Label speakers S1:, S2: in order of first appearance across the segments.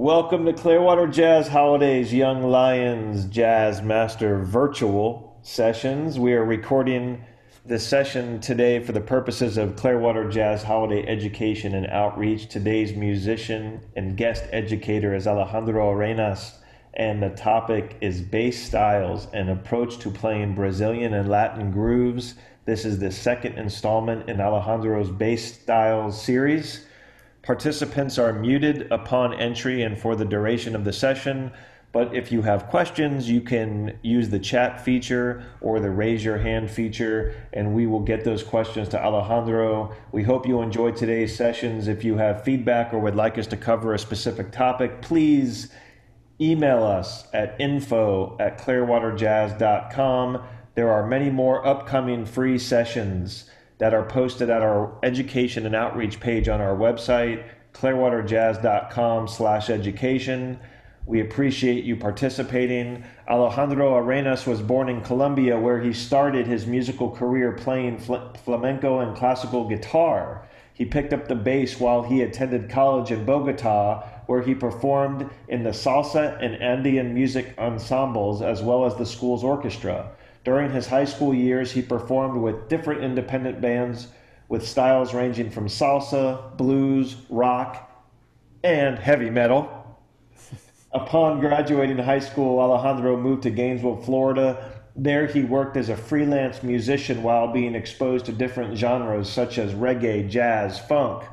S1: Welcome to Clearwater Jazz Holiday's Young Lions Jazz Master virtual sessions. We are recording this session today for the purposes of Clearwater Jazz Holiday education and outreach. Today's musician and guest educator is Alejandro Arenas, and the topic is bass styles and approach to playing Brazilian and Latin grooves. This is the second installment in Alejandro's bass styles series. Participants are muted upon entry and for the duration of the session, but if you have questions, you can use the chat feature or the raise your hand feature, and we will get those questions to Alejandro. We hope you enjoyed today's sessions. If you have feedback or would like us to cover a specific topic, please email us at info@clearwaterjazz.com. There are many more upcoming free sessions that are posted at our education and outreach page on our website, clearwaterjazz.com/education. We appreciate you participating. Alejandro Arenas was born in Colombia, where he started his musical career playing flamenco and classical guitar. He picked up the bass while he attended college in Bogota, where he performed in the salsa and Andean music ensembles as well as the school's orchestra. During his high school years, he performed with different independent bands with styles ranging from salsa, blues, rock, and heavy metal. Upon graduating high school, Alejandro moved to Gainesville, Florida. There he worked as a freelance musician while being exposed to different genres such as reggae, jazz, funk.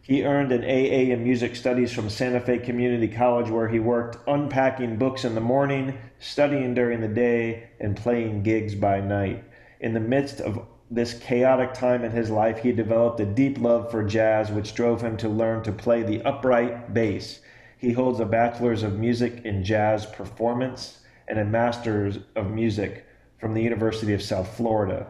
S1: He earned an AA in music studies from Santa Fe Community College, where he worked unpacking books in the morning, studying during the day, and playing gigs by night. In the midst of this chaotic time in his life, he developed a deep love for jazz, which drove him to learn to play the upright bass. He holds a bachelor's of music in jazz performance and a master's of music from the University of South Florida.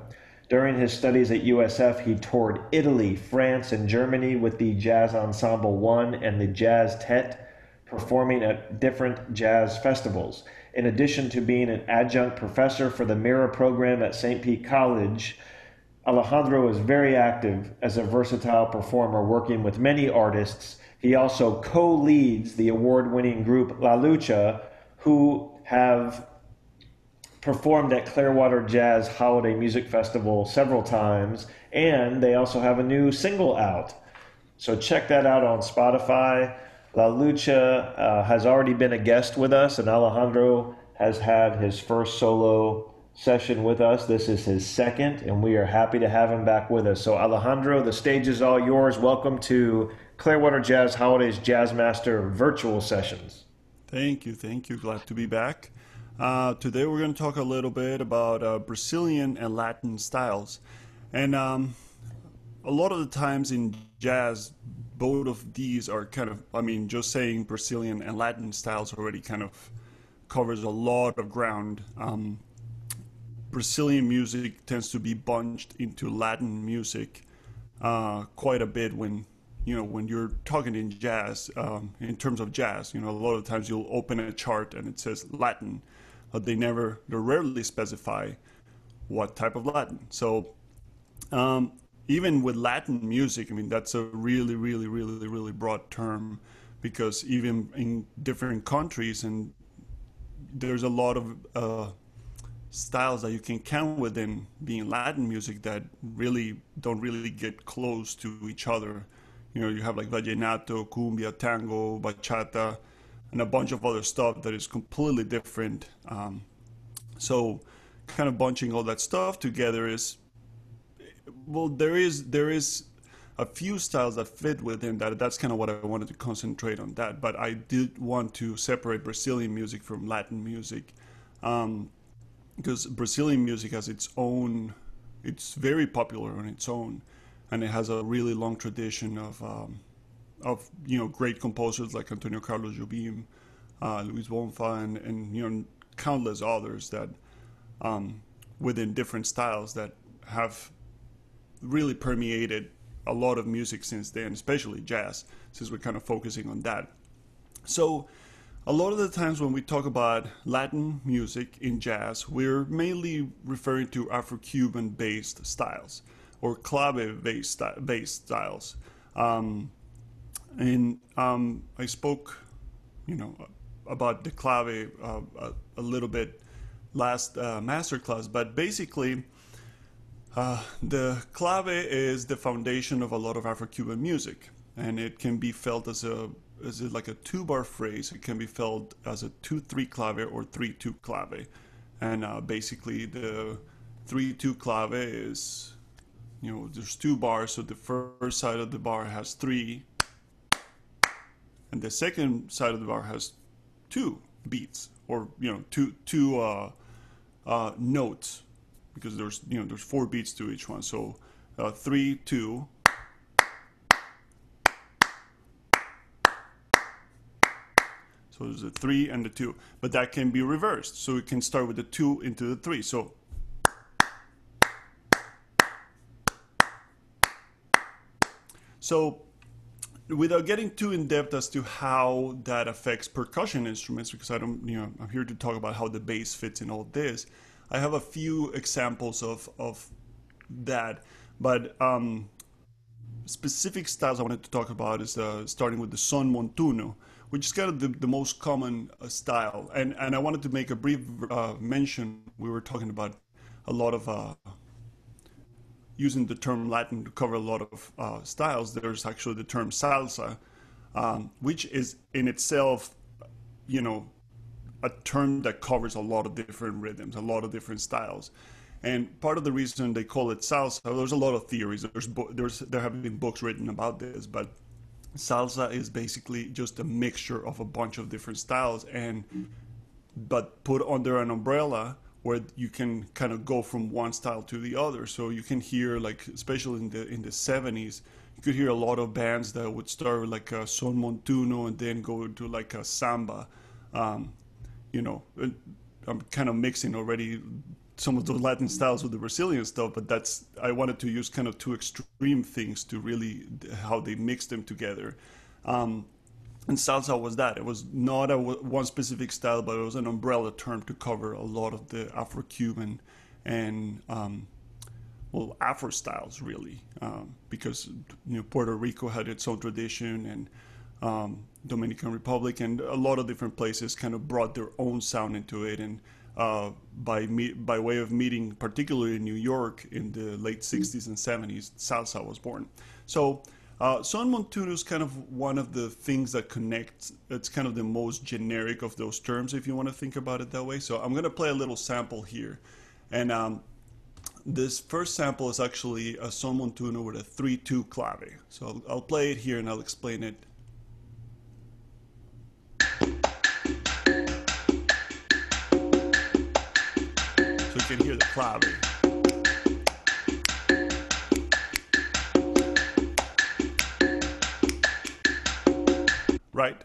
S1: During his studies at USF, he toured Italy, France, and Germany with the Jazz Ensemble One and the Jazz Tet, performing at different jazz festivals. In addition to being an adjunct professor for the Mirror program at St. Pete College, Alejandro is very active as a versatile performer, working with many artists. He also co-leads the award-winning group La Lucha, who have performed at Clearwater Jazz Holiday Music Festival several times, and they also have a new single out. So check that out on Spotify. La Lucha has already been a guest with us, and Alejandro has had his first solo session with us. This is his second, and we are happy to have him back with us. So Alejandro, the stage is all yours. Welcome to Clearwater Jazz Holiday's Jazz Master virtual sessions.
S2: Thank you. Glad to be back. Today we're going to talk a little bit about Brazilian and Latin styles. And a lot of the times in jazz, both of these are just saying Brazilian and Latin styles already kind of covers a lot of ground. Brazilian music tends to be bunched into Latin music quite a bit when you're talking in jazz, in terms of jazz. A lot of times you'll open a chart and it says Latin, but they rarely specify what type of Latin. So even with Latin music, that's a really, really, really, really broad term, because even in different countries, and there's a lot of styles that you can count within being Latin music that don't really get close to each other. You have like vallenato, cumbia, tango, bachata, and a bunch of other stuff that is completely different. So kind of bunching all that stuff together there is a few styles that fit within that. That's kind of what I wanted to concentrate on that. But I did want to separate Brazilian music from Latin music, because Brazilian music has it's very popular on its own, and it has a really long tradition of great composers like Antonio Carlos Jobim, Luis Bonfa, and countless others that within different styles that have really permeated a lot of music since then, especially jazz, since we're kind of focusing on that. So a lot of the times when we talk about Latin music in jazz, we're mainly referring to Afro-Cuban based styles or clave based styles. I spoke about the clave a little bit last masterclass, but basically the clave is the foundation of a lot of Afro-Cuban music, and it can be felt as like a two-bar phrase. It can be felt as a 2-3 clave or 3-2 clave, and basically the 3-2 clave is, there's 2 bars, so the first side of the bar has 3, and the second side of the bar has 2 beats, or two notes, because there's 4 beats to each one. So 3, 2. So there's a 3 and a 2, but that can be reversed. So it can start with the 2 into the 3. So without getting too in depth as to how that affects percussion instruments, because I'm here to talk about how the bass fits in all this. I have a few examples of that, but specific styles I wanted to talk about is starting with the son montuno, which is kind of the most common style. And I wanted to make a brief mention. We were talking about a lot of using the term Latin to cover a lot of styles. There's actually the term salsa, which is in itself, a term that covers a lot of different rhythms, a lot of different styles. And part of the reason they call it salsa, there's a lot of theories. There have been books written about this, but salsa is basically just a mixture of a bunch of different styles, but put under an umbrella where you can kind of go from one style to the other. So you can hear, like, especially in the 70s, you could hear a lot of bands that would start with like a son montuno and then go into like a samba. I'm kind of mixing already some of the Latin styles with the Brazilian stuff, but I wanted to use kind of 2 extreme things to really how they mix them together. And salsa was that. It was not one specific style, but it was an umbrella term to cover a lot of the Afro-Cuban and Afro styles, really, because Puerto Rico had its own tradition, and Dominican Republic and a lot of different places kind of brought their own sound into it. And by way of meeting, particularly in New York in the late 60s and 70s, salsa was born. So son montuno is kind of one of the things that connects. It's kind of the most generic of those terms, if you want to think about it that way. So I'm going to play a little sample here. And this first sample is actually a son montuno with a 3-2 clave. So I'll play it here and I'll explain it. So you can hear the clave. Right?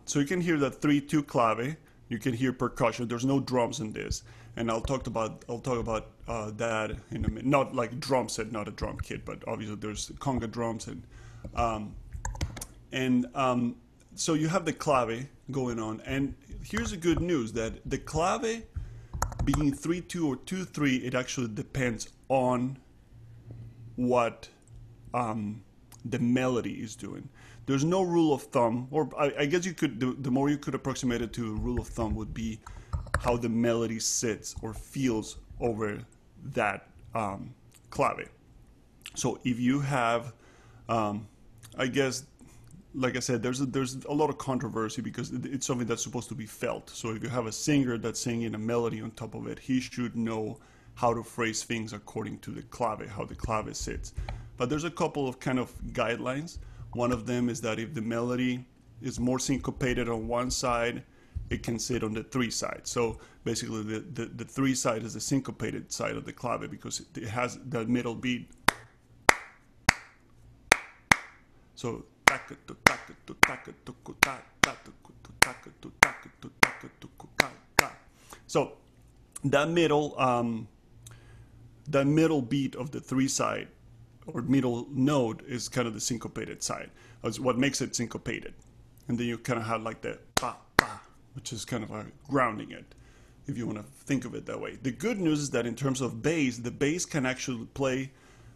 S2: So you can hear that 3-2 clave. You can hear percussion. There's no drums in this, and I'll talk about that in a minute. Not like drum set, not a drum kit, but obviously there's conga drums and so you have the clave going on. And here's the good news, that the clave being 3-2 or 2-3, it actually depends on what the melody is doing. There's no rule of thumb, or I guess you could, the more you could approximate it to a rule of thumb would be how the melody sits or feels over that clave. So if you have, I guess, like I said, there's a lot of controversy because it's something that's supposed to be felt. So if you have a singer that's singing a melody on top of it, he should know how to phrase things according to the clave, how the clave sits. But there's a couple of kind of guidelines. One of them is that if the melody is more syncopated on one side, it can sit on the 3 side. So basically the 3 side is the syncopated side of the clave because it has that middle beat. So so that middle beat of the 3 side or middle note is kind of the syncopated side. That's what makes it syncopated. And then you kind of have like the ba ba, which is kind of like grounding it, if you want to think of it that way. The good news is that in terms of bass, the bass can actually play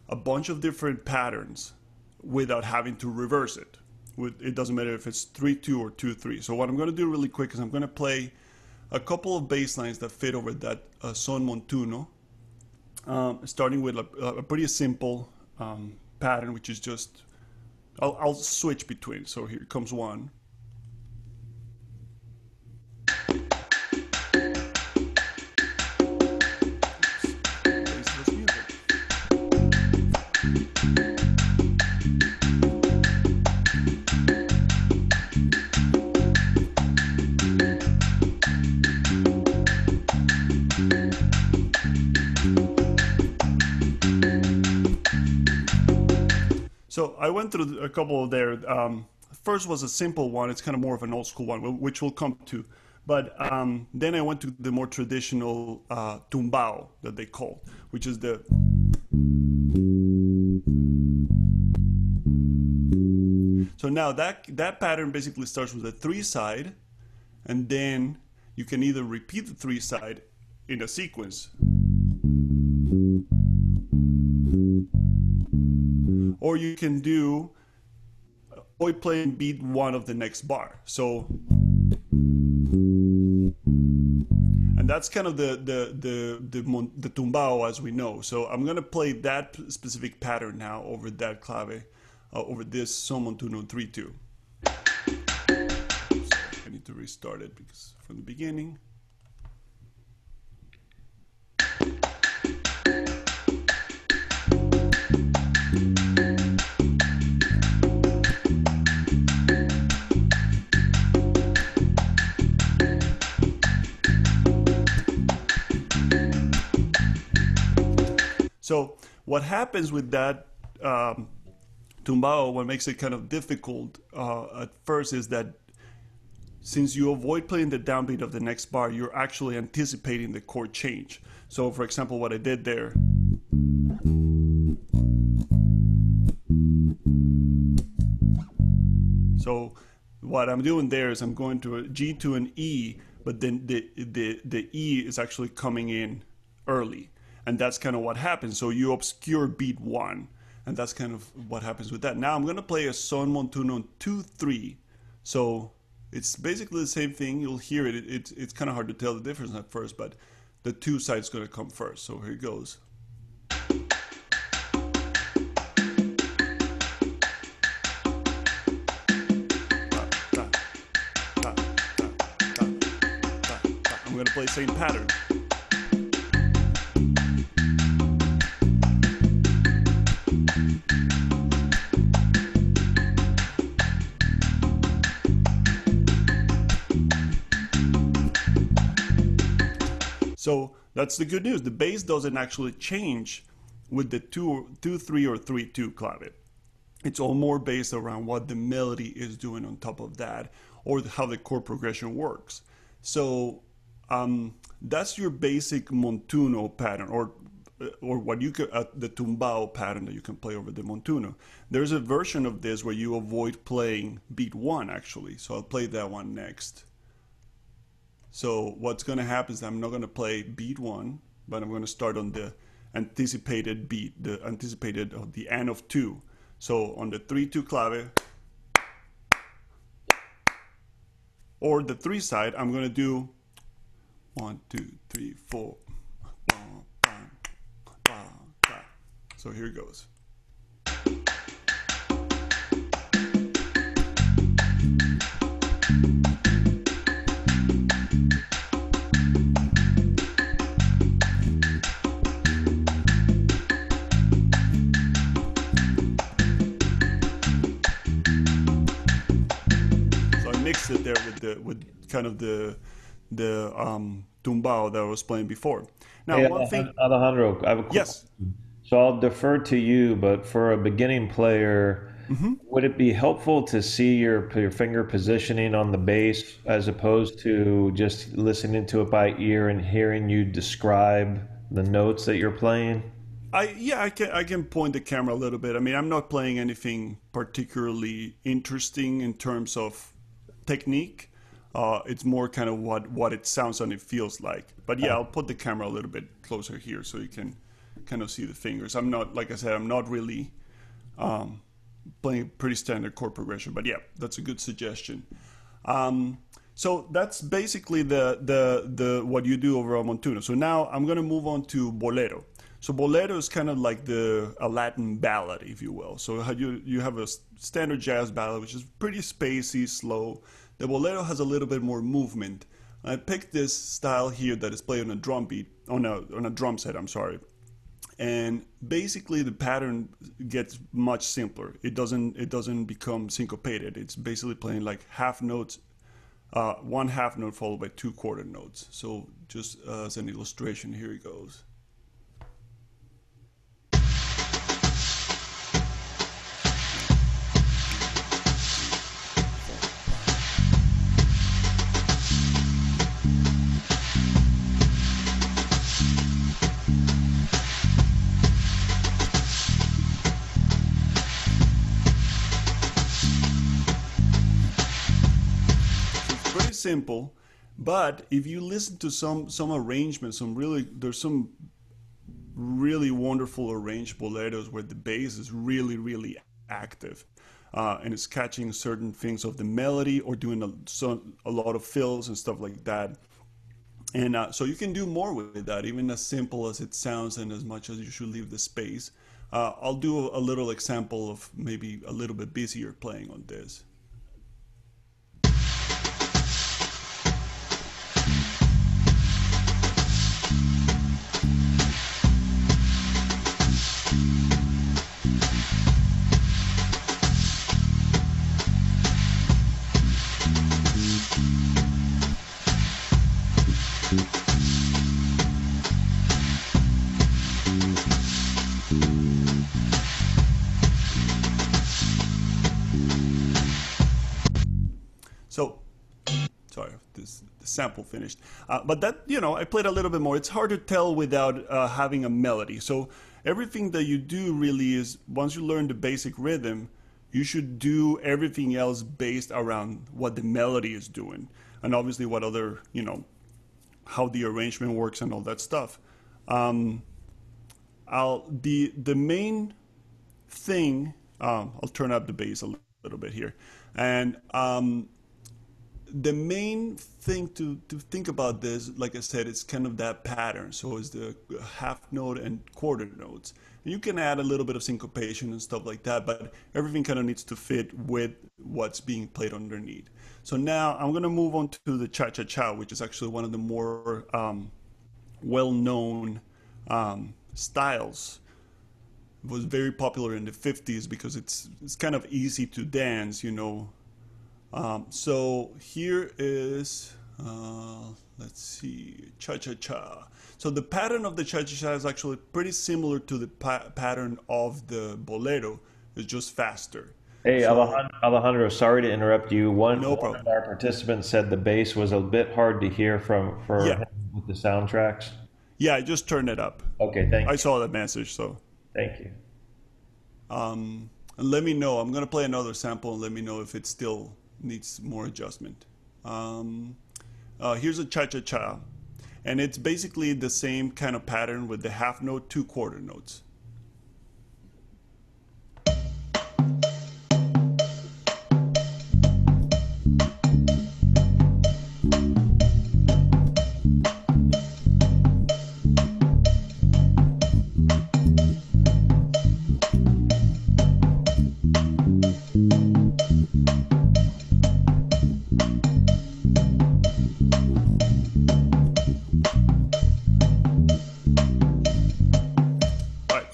S2: a bunch of different patterns without having to reverse it It doesn't matter if it's 3-2 or 2-3. So what I'm going to do really quick is I'm going to play a couple of bass lines that fit over that son montuno, starting with a pretty simple pattern, which is just, I'll switch between. So here comes one. So I went through a couple of there. First was a simple one. It's kind of more of an old school one, which we'll come to. But then I went to the more traditional tumbao that they call, which is the... So now that pattern basically starts with a 3-side, and then you can either repeat the 3-side in a sequence, or you can do oboe playing beat 1 of the next bar. So, and that's kind of the tumbao as we know. So I'm gonna play that specific pattern now over that clave, over this son montuno 3-2. So I need to restart it because from the beginning. So what happens with that tumbao, what makes it kind of difficult at first, is that since you avoid playing the downbeat of the next bar, you're actually anticipating the chord change. So for example, what I did there. So what I'm doing there is I'm going to a G to an E, but then the E is actually coming in early. And that's kind of what happens. So you obscure beat 1, and that's kind of what happens with that. Now I'm going to play a son montuno 2-3. So it's basically the same thing. You'll hear it. It's kind of hard to tell the difference at first, but the 2 side's going to come first. So here it goes. I'm going to play the same pattern. So that's the good news. The bass doesn't actually change with the 2-3 or 3-2 clave. It's all more based around what the melody is doing on top of that, or how the chord progression works. So that's your basic montuno pattern, or what you could, the tumbao pattern that you can play over the montuno. There's a version of this where you avoid playing beat 1 actually. So I'll play that one next. So what's going to happen is I'm not going to play beat 1, but I'm going to start on the anticipated beat, the anticipated of the N of 2. So on the 3-2 clave, or the 3 side, I'm going to do 1, 2, 3, 4. So here it goes. Mixed it there with kind of the tumbao that I was playing before. Now,
S1: Hey,
S2: one thing,
S1: Alejandro, I have a quick
S2: yes,
S1: question. So I'll defer to you, but for a beginning player, would it be helpful to see your finger positioning on the bass as opposed to just listening to it by ear and hearing you describe the notes that you're playing?
S2: I can point the camera a little bit. I mean, I'm not playing anything particularly interesting in terms of technique. It's more kind of what it sounds and it feels like. But yeah, I'll put the camera a little bit closer here so you can kind of see the fingers. I'm not, like I said, I'm not really playing pretty standard chord progression. But yeah, that's a good suggestion. So that's basically the what you do over a montuno. So now I'm going to move on to bolero. So bolero is kind of like a Latin ballad, if you will. So you have a standard jazz ballad, which is pretty spacey, slow. The bolero has a little bit more movement. I picked this style here that is played on a drum beat, on a drum set, I'm sorry. And basically the pattern gets much simpler. It doesn't become syncopated. It's basically playing like half notes, one half note followed by two quarter notes. So just as an illustration, here it goes. Simple, but if you listen to some arrangements, there's some really wonderful arranged boleros where the bass is really active, and it's catching certain things of the melody or doing a lot of fills and stuff like that. And so you can do more with that, even as simple as it sounds and as much as you should leave the space. I'll do a little example of maybe a little bit busier playing on this. So, sorry, the sample finished. But that, I played a little bit more. It's hard to tell without having a melody. So everything that you do really is, once you learn the basic rhythm, you should do everything else based around what the melody is doing. And obviously what other, how the arrangement works and all that stuff. The main thing, I'll turn up the bass a little bit here. And the main thing to think about this, like I said, it's kind of that pattern. So it's the half note and quarter notes. And you can add a little bit of syncopation and stuff like that, but everything kind of needs to fit with what's being played underneath. So now I'm going to move on to the cha-cha-cha, which is actually one of the more well-known styles. It was very popular in the 50s because it's kind of easy to dance, So here is, let's see, cha-cha-cha. So the pattern of the cha-cha-cha is actually pretty similar to the pattern of the bolero. It's just faster.
S1: Hey,
S2: So,
S1: Alejandro, sorry to interrupt you.
S2: no
S1: One
S2: problem.
S1: of our participants said the bass was a bit hard to hear for
S2: Yeah,
S1: him with the soundtracks.
S2: yeah, I just turned it up.
S1: Okay, thank
S2: I
S1: you.
S2: saw that message, so.
S1: Thank you.
S2: And let me know. I'm going to play another sample and let me know if it still needs more adjustment. Here's a cha-cha-cha. And it's basically the same kind of pattern with the half note, two quarter notes.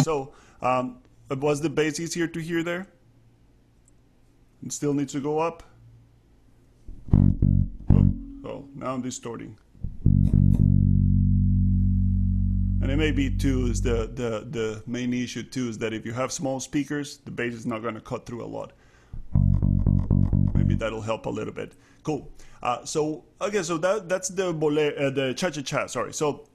S2: So, was the bass easier to hear there? It still needs to go up? Oh, now I'm distorting. And it may be too, is the main issue too, is that if you have small speakers, the bass is not going to cut through a lot. Maybe that'll help a little bit. Cool. So that's the cha-cha-cha, sorry. So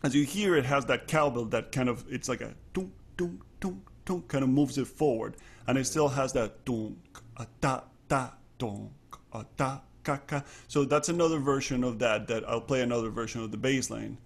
S2: as you hear, it has that cowbell that kind of, it's like a tung, tung, tung, tung, kind of moves it forward. And it still has that tung, a ta, ta, tung, a ta, ka, ka. So that's another version of that I'll play another version of the bass line.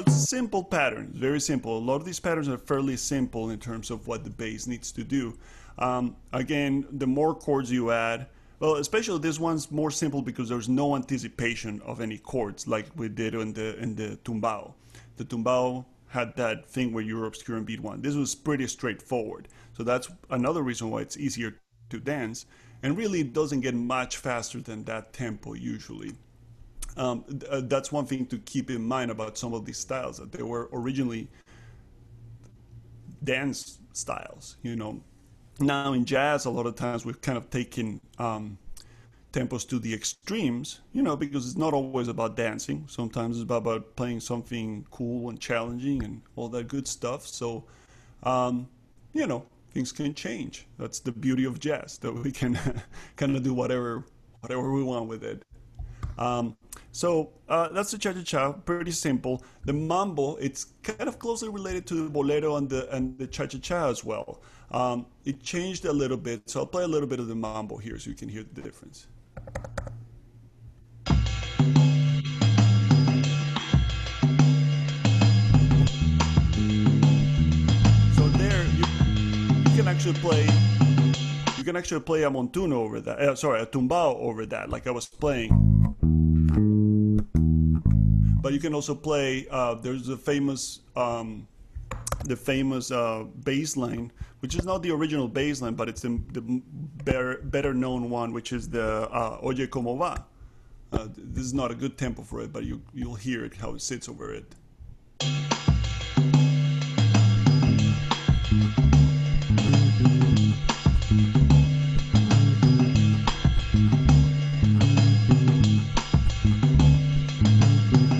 S2: it's a simple pattern, very simple. A lot of these patterns are fairly simple in terms of what the bass needs to do. Again, the more chords you add, well, especially this one's more simple because there's no anticipation of any chords like we did in the tumbao. The tumbao had that thing where you're obscuring beat one. This was pretty straightforward. So that's another reason why it's easier to dance. And really it doesn't get much faster than that tempo usually. That's one thing to keep in mind about some of these styles, that they were originally dance styles, you know. Now in jazz, a lot of times we've kind of taken tempos to the extremes, you know, because it's not always about dancing. Sometimes it's about playing something cool and challenging and all that good stuff. So, you know, things can change. That's the beauty of jazz, that we can kind of do whatever we want with it. So that's the cha-cha-cha, pretty simple. The mambo, it's kind of closely related to the bolero and the cha-cha-cha as well. It changed a little bit, so I'll play a little bit of the mambo here so you can hear the difference. So there, you can actually play a montuno over that, a tumbao over that, like I was playing. But you can also play, there's the famous bass line, which is not the original bass line, but it's the better known one, which is the Oye Como Va. This is not a good tempo for it, but you'll hear it, how it sits over it.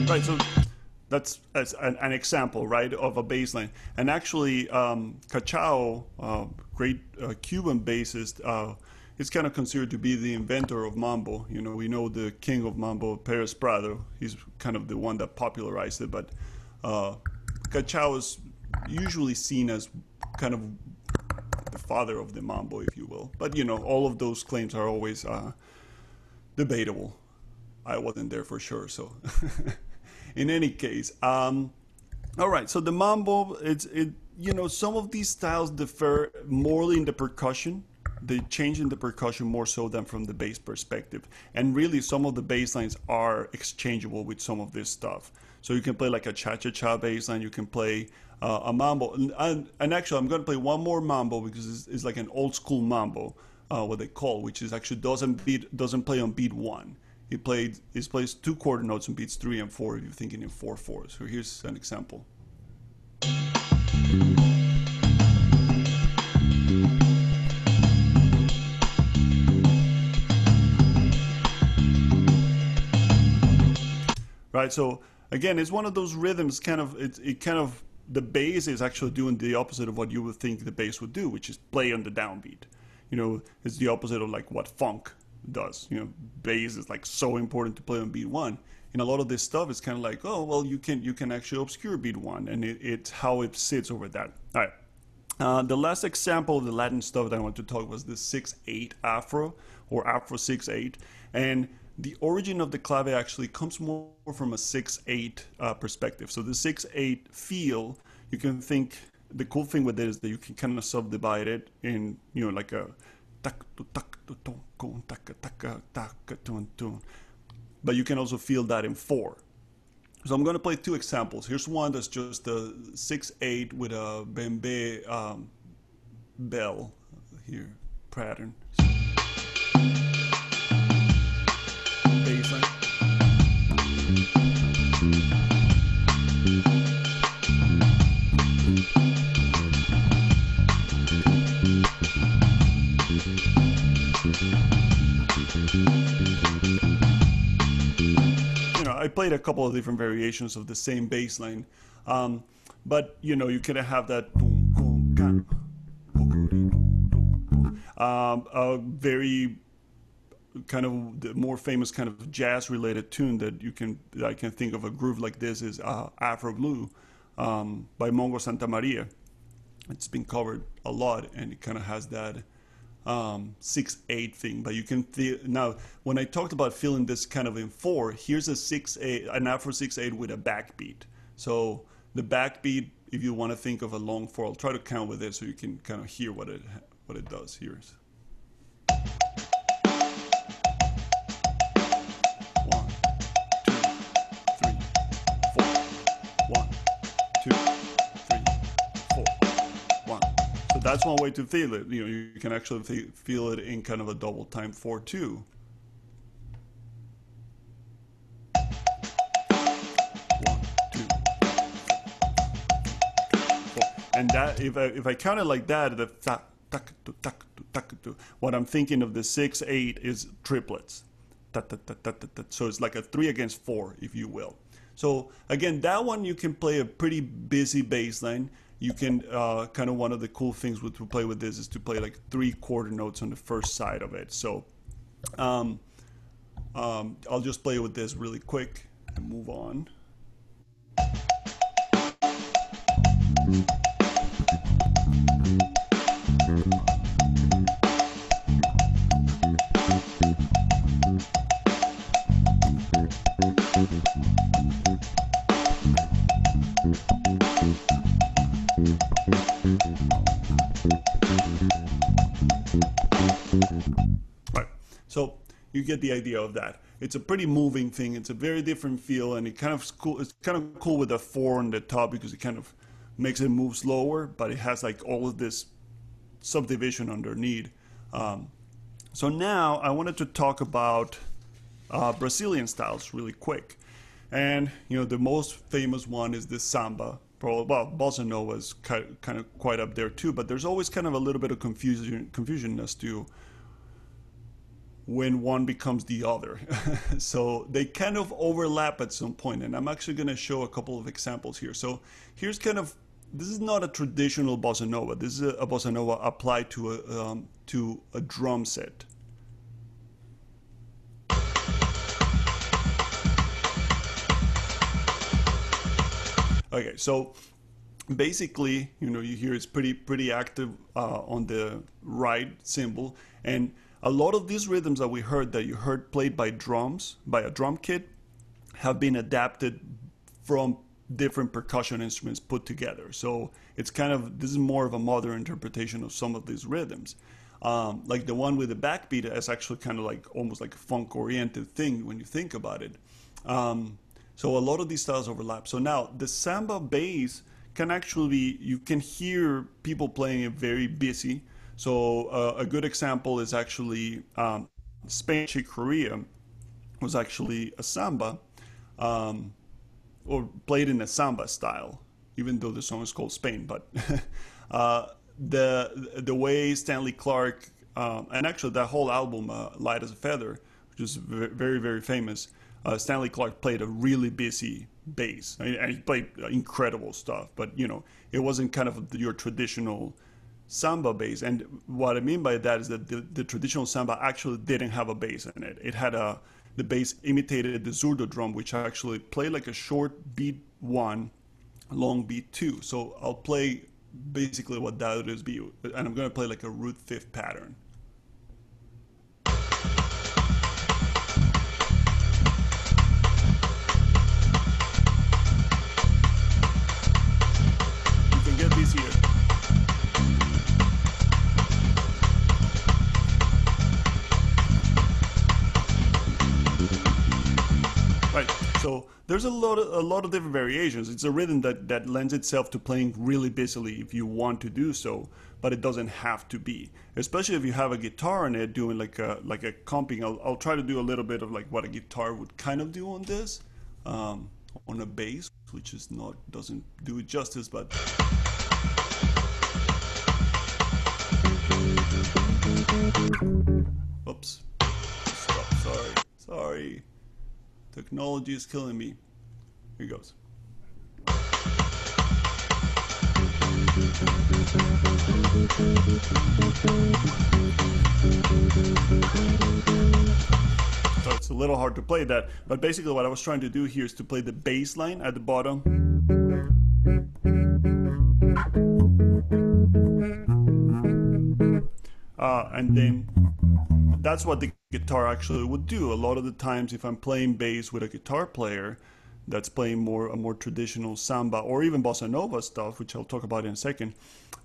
S2: Right, so that's an example, right, of a bass line. And actually, Cachao, great Cuban bassist, is kind of considered to be the inventor of mambo. You know, we know the king of mambo, Perez Prado. He's kind of the one that popularized it, but Cachao is usually seen as kind of the father of the mambo, if you will. But, you know, all of those claims are always debatable. I wasn't there for sure, so... In any case, all right. So the mambo, you know, some of these styles differ more in the percussion. They change in the percussion more so than from the bass perspective. And really, some of the bass lines are exchangeable with some of this stuff. So you can play like a cha-cha-cha bass line. You can play a mambo. And actually, I'm going to play one more mambo because it's like an old school mambo, what they call, which is actually doesn't play on beat one. He plays 2 quarter notes in beats 3 and 4 if you're thinking in 4/4. So here's an example. Right, so again, it's one of those rhythms the bass is actually doing the opposite of what you would think the bass would do, which is play on the downbeat. You know, it's the opposite of like what funk does. You know, bass is like so important to play on beat one. And a lot of this stuff is kind of like, oh, well, you can actually obscure beat one, and it's how it sits over that. All right. The last example of the Latin stuff that I want to talk was the 6/8 Afro, or Afro 6/8. And the origin of the clave actually comes more from a 6/8 perspective. So the 6/8 feel, you can think, the cool thing with it is that you can kind of subdivide it in, you know, like a but you can also feel that in 4. So I'm going to play 2 examples. Here's one that's just a 6/8 with a bembe bell here pattern. Bassline. You know, I played a couple of different variations of the same bass line, but you know, you can have that a very kind of the more famous kind of jazz related tune that I can think of a groove like this is Afro Blue by Mongo Santa Maria. It's been covered a lot, and it kind of has that 6/8 thing. But you can feel now when I talked about feeling this kind of in 4, here's a 6/8, an Afro 6/8 with a backbeat. So the backbeat, if you want to think of a long 4, I'll try to count with it so you can kind of hear what it does here. 1, 2, 3, 4. 1, 2, 3, 4. 1. So that's one way to feel it. You know, you can actually feel it in kind of a double time 4/2. And that, if I count it like that, the what I'm thinking of the 6/8 is triplets. So it's like a 3 against 4, if you will. So again, that one you can play a pretty busy bass line. You can kind of, one of the cool things to play with this is to play like 3 quarter notes on the first side of it. So I'll just play with this really quick and move on. Right, so you get the idea of that. It's a pretty moving thing. It's a very different feel, and it's kind of cool with the 4 on the top because it kind of makes it move slower, but it has like all of this subdivision underneath. So now I wanted to talk about Brazilian styles really quick. And you know, the most famous one is the samba. Well, bossa nova is kind of quite up there too, but there's always kind of a little bit of confusion as to when one becomes the other. So they kind of overlap at some point, and I'm actually going to show a couple of examples here. So here's kind of, this is not a traditional bossa nova. This is a bossa nova applied to a drum set. Okay, so basically, you know, you hear it's pretty active on the right cymbal, and a lot of these rhythms that you heard played by drums, by a drum kit, have been adapted from different percussion instruments put together. So it's kind of, this is more of a modern interpretation of some of these rhythms. Like the one with the backbeat is actually kind of like almost like a funk-oriented thing when you think about it. So a lot of these styles overlap. So now the samba bass can actually be, you can hear people playing it very busy. So a good example is actually Spain, Korea was actually a samba, or played in a samba style, even though the song is called Spain. But the way Stanley Clarke, and actually that whole album, Light as a Feather, which is very, very famous, Stanley Clarke played a really busy bass, and he played incredible stuff. But you know, it wasn't kind of your traditional samba bass. And what I mean by that is that the traditional samba actually didn't have a bass in it. It had the bass imitated the zurdo drum, which actually played like a short beat 1, long beat 2. So I'll play basically what that is, and I'm going to play like a root 5th pattern. You can get this here. Right. So there's a lot of different variations. It's a rhythm that lends itself to playing really busily if you want to do so, but it doesn't have to be. Especially if you have a guitar on it doing like a comping. I'll try to do a little bit of like what a guitar would kind of do on this, on a bass, which is doesn't do it justice, but. Oops. Stop. Sorry. Technology is killing me. Here goes. So it's a little hard to play that, but basically what I was trying to do here is to play the bass line at the bottom. And then that's what the guitar actually would do. A lot of the times if I'm playing bass with a guitar player, that's playing a more traditional samba or even bossa nova stuff, which I'll talk about in a second,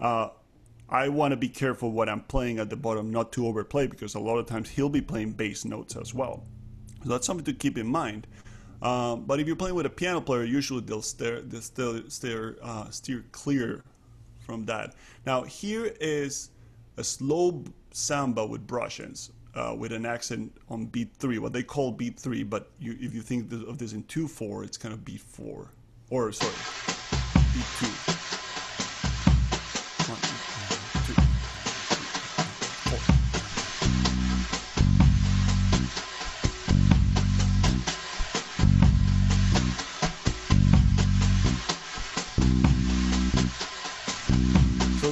S2: I want to be careful what I'm playing at the bottom, not to overplay, because a lot of times he'll be playing bass notes as well. So that's something to keep in mind. But if you're playing with a piano player, usually they'll steer clear from that. Now here is a slow samba with brush-ins, with an accent on beat 3, what they call beat 3, but if you think of this in 2/4, it's kind of beat 4, or sorry, beat 2. 1, 2, 4. So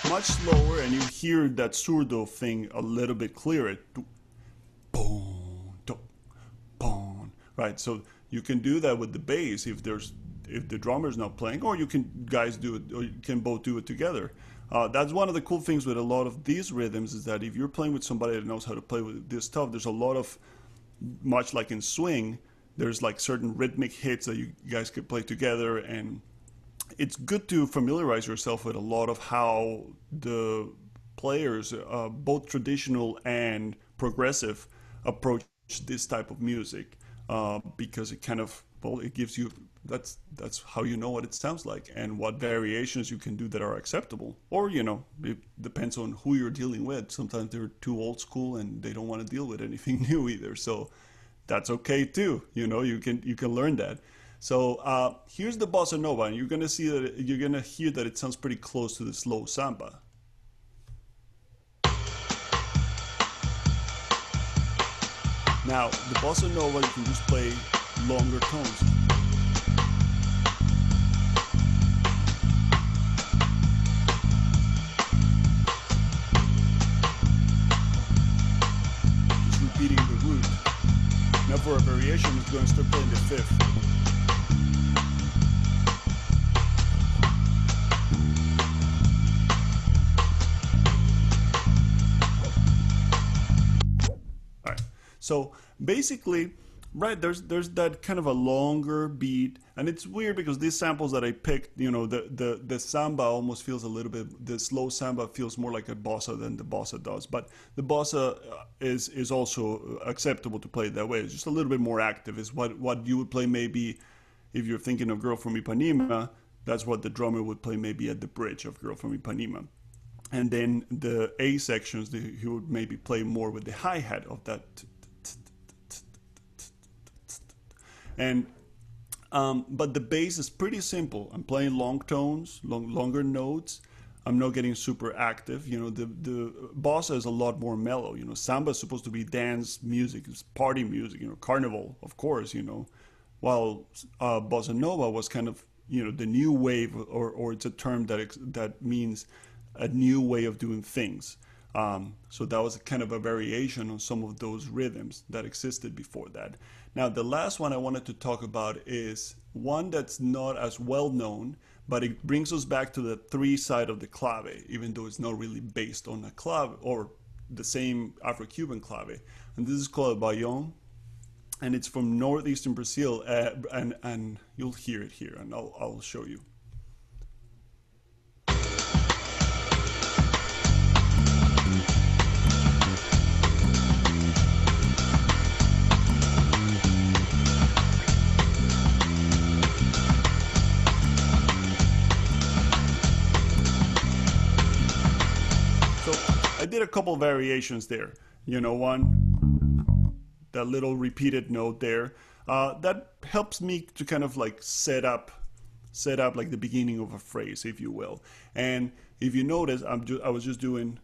S2: much slower, and you hear that surdo thing a little bit clearer. Right, so you can do that with the bass if the drummer's not playing, or you can guys do it, or you can both do it together. That's one of the cool things with a lot of these rhythms, is that if you're playing with somebody that knows how to play with this stuff, there's a lot of, much like in swing, there's like certain rhythmic hits that you guys could play together, and it's good to familiarize yourself with a lot of how the players, both traditional and progressive, approach this type of music, because it kind of, well, it gives you, that's how you know what it sounds like and what variations you can do that are acceptable. Or, you know, it depends on who you're dealing with. Sometimes they're too old school and they don't want to deal with anything new either. So that's okay too. You know, you can learn that. So here's the bossa nova, and you're gonna hear that it sounds pretty close to the slow samba. Now the bossa nova, you can just play longer tones. Just repeating the root. Now for a variation, it's going to start playing the fifth. So basically, right, there's that kind of a longer beat, and it's weird because these samples that I picked, you know, the samba almost feels a little bit, the slow samba feels more like a bossa than the bossa does, but the bossa is also acceptable to play that way. It's just a little bit more active. Is what you would play maybe if you're thinking of Girl from Ipanema. That's what the drummer would play maybe at the bridge of Girl from Ipanema. And then the A sections, he would maybe play more with the hi-hat of that. And but the bass is pretty simple. I'm playing long tones, longer notes. I'm not getting super active. You know, the bossa is a lot more mellow. You know, samba is supposed to be dance music, it's party music. You know, carnival, of course. You know, while bossa nova was kind of, you know, the new wave, or it's a term that means a new way of doing things. So that was kind of a variation on some of those rhythms that existed before that. Now, the last one I wanted to talk about is one that's not as well known, but it brings us back to the 3 side of the clave, even though it's not really based on a clave or the same Afro-Cuban clave. And this is called a baião, and it's from northeastern Brazil, and you'll hear it here, and I'll show you. I did a couple variations there. You know, one, that little repeated note there. That helps me to kind of like set up like the beginning of a phrase, if you will. And if you notice, I was just doing.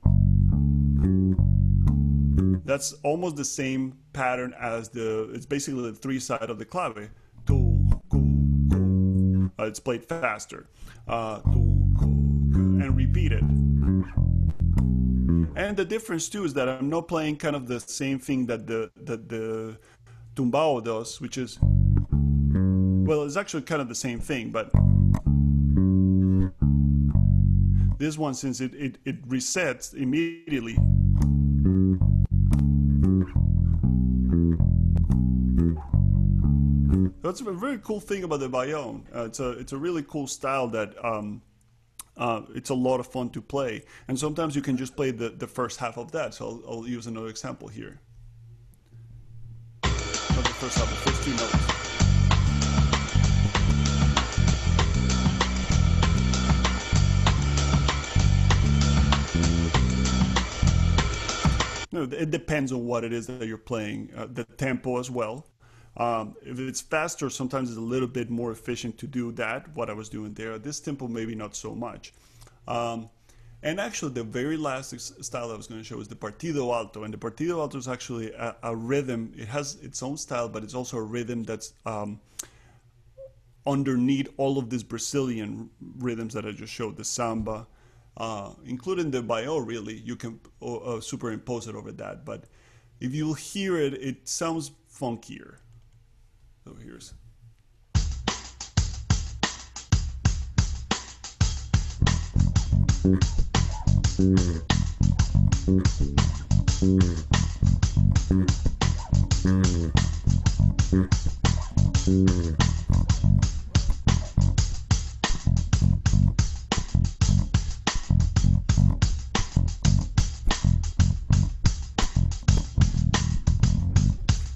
S2: That's almost the same pattern as it's basically the 3 side of the clave. It's played faster. And repeated. And the difference too is that I'm not playing kind of the same thing that the tumbao does, which is, well, it's actually kind of the same thing, but this one, since it resets immediately. That's a very cool thing about the bayón. It's a really cool style that it's a lot of fun to play. And sometimes you can just play the first half of that. So I'll use another example here. Not the first half, the first two notes. No, it depends on what it is that you're playing, the tempo as well. If it's faster, sometimes it's a little bit more efficient to do that, what I was doing there. This tempo, maybe not so much. And actually, the very last style I was going to show is the Partido Alto. And the Partido Alto is actually a rhythm. It has its own style, but it's also a rhythm that's underneath all of these Brazilian rhythms that I just showed, the samba, including the bayo, really. You can superimpose it over that. But if you'll hear it, it sounds funkier. So here's...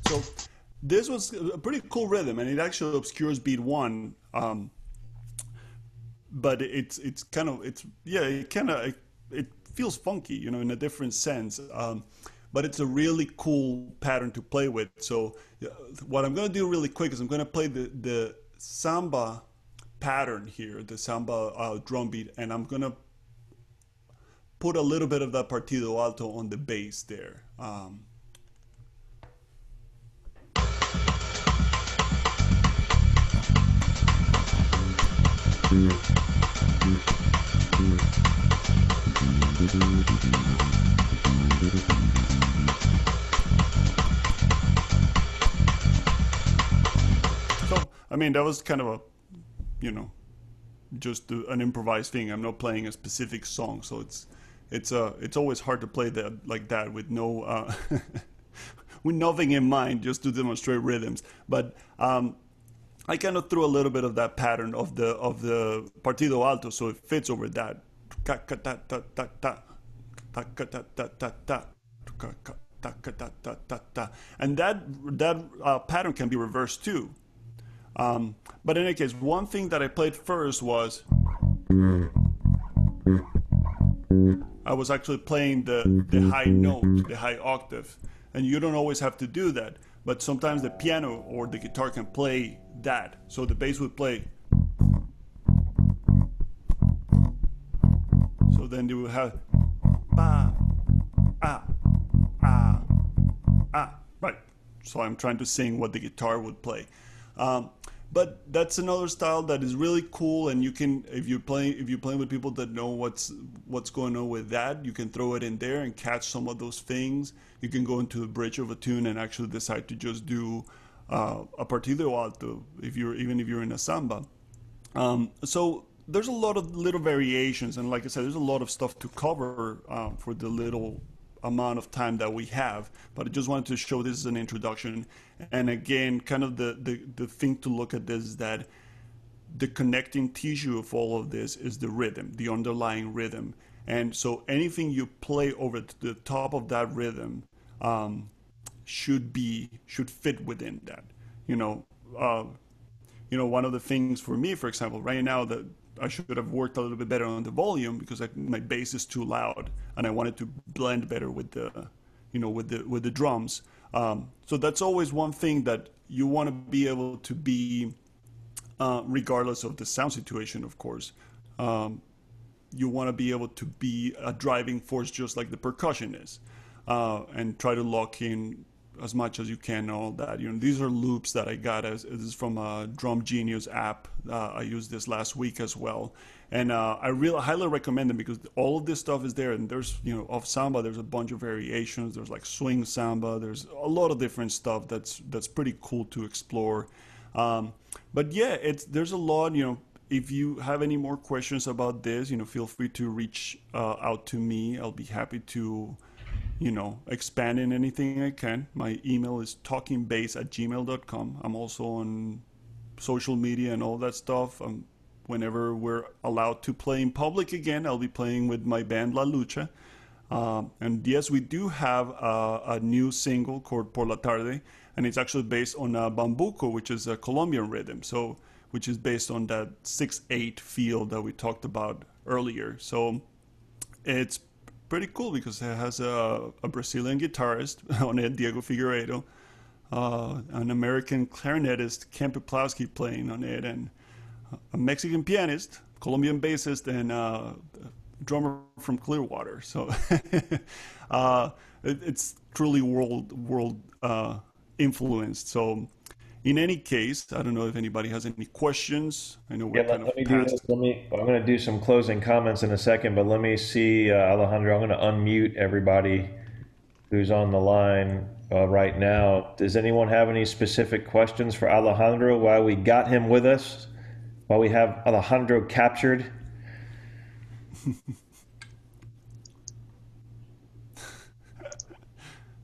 S2: So this was a pretty cool rhythm, and it actually obscures beat one. But it feels funky, you know, in a different sense. But it's a really cool pattern to play with. So what I'm going to do really quick is I'm going to play the samba pattern here, the samba drum beat, and I'm going to put a little bit of that Partido Alto on the bass there. So, I mean, that was kind of a, you know, just an improvised thing. I'm not playing a specific song, so it's always hard to play that like that with no with nothing in mind, just to demonstrate rhythms. But I kind of threw a little bit of that pattern of the Partido Alto, so it fits over that. And that pattern can be reversed too. But in any case, one thing that I played first was I was actually playing the high note, the high octave. And you don't always have to do that, but sometimes the piano or the guitar can play that. So the bass would play. So then you would have ba, ah, ah, ah. Right. So I'm trying to sing what the guitar would play. But that's another style that is really cool, and you can, if you're playing with people that know what's going on with that, you can throw it in there and catch some of those things. You can go into the bridge of a tune and actually decide to just do a Partido Alto even if you're in a samba. So there's a lot of little variations, and like I said, there's a lot of stuff to cover for the little amount of time that we have, but I just wanted to show this as an introduction. And again, kind of the thing to look at this is that the connecting tissue of all of this is the rhythm, the underlying rhythm. And so anything you play over the top of that rhythm should fit within that. One of the things for me, for example, right now, that I should have worked a little bit better on the volume because my bass is too loud, and I wanted to blend better with the drums. So that's always one thing that you want to be able to be, regardless of the sound situation, of course. You want to be able to be a driving force just like the percussion is, and try to lock in as much as you can, all that. These are loops that I got this is from a Drum Genius app. I used this last week as well, and I really highly recommend them because all of this stuff is there. And there's of samba, there's a bunch of variations. There's like swing samba. There's a lot of different stuff that's pretty cool to explore. But yeah, there's a lot. If you have any more questions about this, feel free to reach out to me. I'll be happy to expand in anything I can. My email is talkingbass@gmail.com. I'm also on social media and all that stuff. Whenever we're allowed to play in public again, I'll be playing with my band La Lucha. And yes, we do have a new single called Por la Tarde, and it's actually based on bambuco, which is a Colombian rhythm, so which is based on that 6/8 feel that we talked about earlier. So it's pretty cool because it has a Brazilian guitarist on it, Diego Figueiredo, an American clarinetist, Ken Peplowski, playing on it, and a Mexican pianist, Colombian bassist, and drummer from Clearwater. So it's truly world influenced. So in any case, I don't know if anybody has any questions. I know we're kind
S1: Let
S2: of
S1: me do
S2: past.
S1: this. I'm going to do some closing comments in a second, but let me see, Alejandro. I'm going to unmute everybody who's on the line right now. Does anyone have any specific questions for Alejandro while we got him with us? While we have Alejandro captured?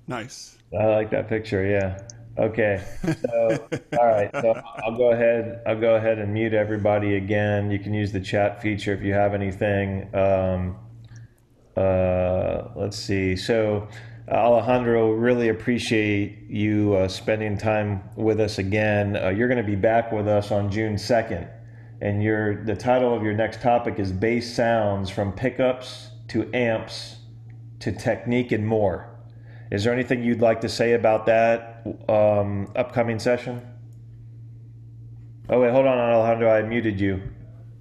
S2: Nice.
S1: I like that picture. Yeah. Okay. So, all right. So I'll go ahead. I'll go ahead and mute everybody again. You can use the chat feature if you have anything. Let's see. So, Alejandro, really appreciate you spending time with us again. You're going to be back with us on June 2nd, and the title of your next topic is Bass Sounds from Pickups to Amps to Technique and More. Is there anything you'd like to say about that upcoming session? Oh, wait, hold on, Alejandro. I muted you.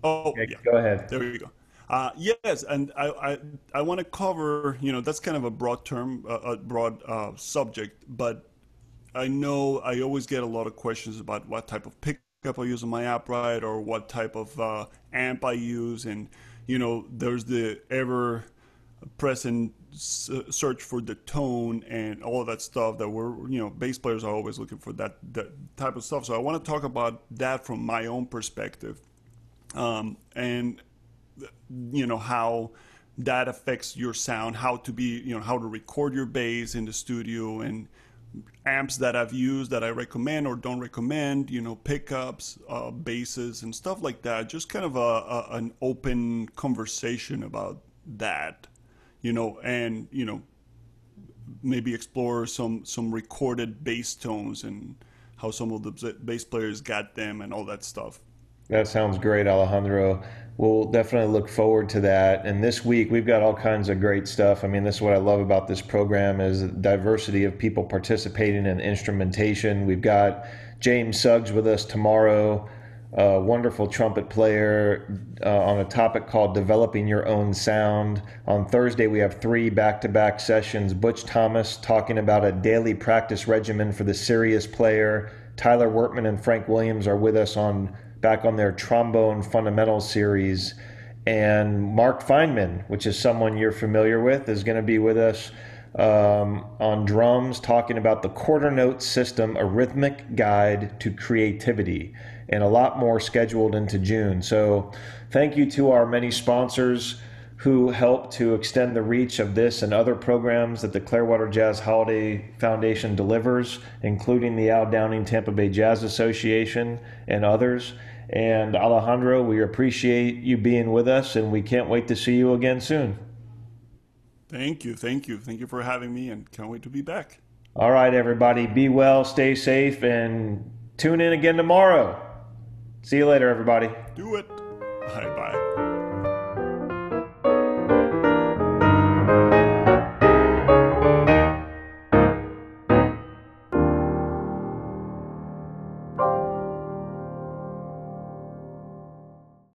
S2: Oh,
S1: Okay,
S2: yeah.
S1: go ahead.
S2: There you go. Yes, and I want to cover, that's kind of a broad term, a broad subject, but I know I always get a lot of questions about what type of pickup I use on my upright or what type of amp I use, and there's the ever present search for the tone and all of that stuff that bass players are always looking for that type of stuff. So I want to talk about that from my own perspective, and how that affects your sound, how to be, how to record your bass in the studio, and amps that I've used that I recommend or don't recommend, pickups, basses, and stuff like that. Just kind of an open conversation about that, and maybe explore some recorded bass tones and how some of the bass players got them and all that stuff.
S1: That sounds great, Alejandro. We'll definitely look forward to that. And this week we've got all kinds of great stuff. I mean, this is what I love about this program is the diversity of people participating in instrumentation. We've got James Suggs with us tomorrow, a wonderful trumpet player on a topic called developing your own sound. On Thursday, we have 3 back-to-back sessions. Butch Thomas talking about a daily practice regimen for the serious player. Tyler Wertman and Frank Williams are with us back on their trombone fundamentals series. And Mark Feynman, which is someone you're familiar with, is going to be with us on drums, talking about the quarter note system, a rhythmic guide to creativity, and a lot more scheduled into June. So thank you to our many sponsors who help to extend the reach of this and other programs that the Clearwater Jazz Holiday Foundation delivers, including the Al Downing Tampa Bay Jazz Association and others. And Alejandro, we appreciate you being with us, and we can't wait to see you again soon.
S2: Thank you, thank you, thank you for having me, and can't wait to be back.
S1: All right, everybody, be well, stay safe, and tune in again tomorrow. See you later, everybody.
S2: Do it. Bye bye.